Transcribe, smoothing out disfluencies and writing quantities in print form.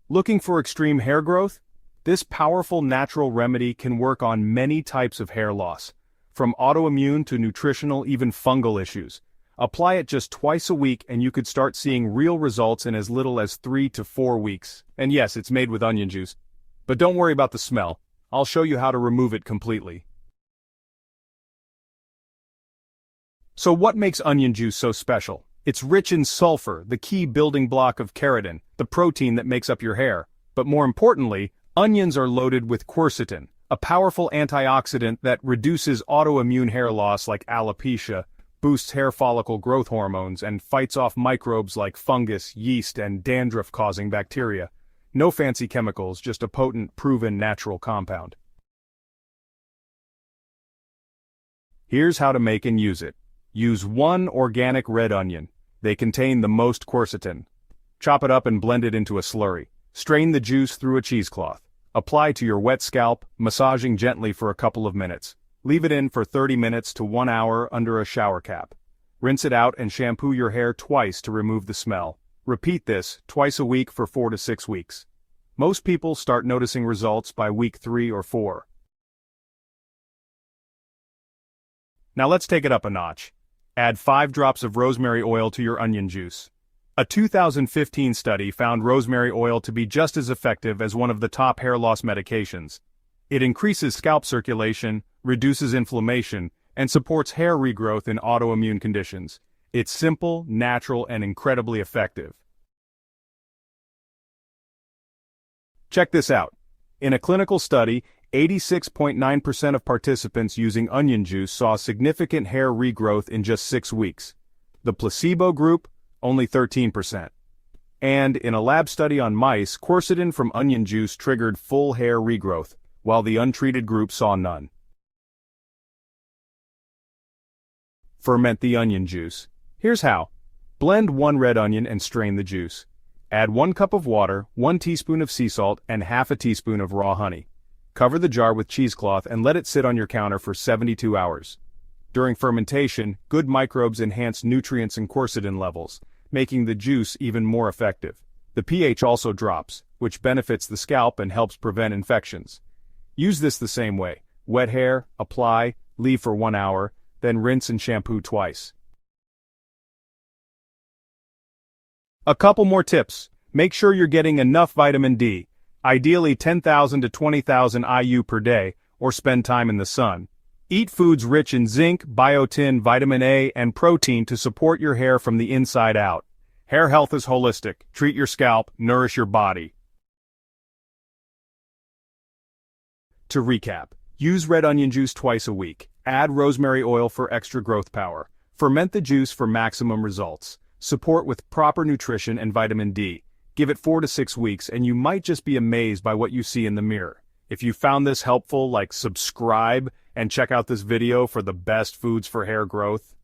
Looking for extreme hair growth? This powerful natural remedy can work on many types of hair loss, from autoimmune to nutritional, even fungal issues. Apply it just twice a week and you could start seeing real results in as little as 3 to 4 weeks. And yes, it's made with onion juice. But don't worry about the smell. I'll show you how to remove it completely. So what makes onion juice so special? It's rich in sulfur, the key building block of keratin, the protein that makes up your hair. But more importantly, onions are loaded with quercetin, a powerful antioxidant that reduces autoimmune hair loss like alopecia, boosts hair follicle growth hormones, and fights off microbes like fungus, yeast, and dandruff-causing bacteria. No fancy chemicals, just a potent, proven natural compound. Here's how to make and use it. Use 1 organic red onion. They contain the most quercetin. Chop it up and blend it into a slurry. Strain the juice through a cheesecloth. Apply to your wet scalp, massaging gently for a couple of minutes. Leave it in for 30 minutes to 1 hour under a shower cap. Rinse it out and shampoo your hair twice to remove the smell. Repeat this twice a week for 4 to 6 weeks. Most people start noticing results by week 3 or 4. Now let's take it up a notch. Add 5 drops of rosemary oil to your onion juice. A 2015 study found rosemary oil to be just as effective as one of the top hair loss medications. It increases scalp circulation, reduces inflammation, and supports hair regrowth in autoimmune conditions. It's simple, natural, and incredibly effective. Check this out. In a clinical study, 86.9% of participants using onion juice saw significant hair regrowth in just 6 weeks. The placebo group, only 13%. And in a lab study on mice, quercetin from onion juice triggered full hair regrowth, while the untreated group saw none. Ferment the onion juice. Here's how. Blend 1 red onion and strain the juice. Add 1 cup of water, 1 teaspoon of sea salt, and half a teaspoon of raw honey. Cover the jar with cheesecloth and let it sit on your counter for 72 hours. During fermentation, good microbes enhance nutrients and quercetin levels, making the juice even more effective. The pH also drops, which benefits the scalp and helps prevent infections. Use this the same way. Wet hair, apply, leave for 1 hour, then rinse and shampoo twice. A couple more tips. Make sure you're getting enough vitamin D, ideally 10,000 to 20,000 IU per day, or spend time in the sun. Eat foods rich in zinc, biotin, vitamin A, and protein to support your hair from the inside out. Hair health is holistic. Treat your scalp, nourish your body. To recap, use red onion juice twice a week. Add rosemary oil for extra growth power. Ferment the juice for maximum results. Support with proper nutrition and vitamin D. Give it 4 to 6 weeks and you might just be amazed by what you see in the mirror. If you found this helpful, subscribe and check out this video for the best foods for hair growth.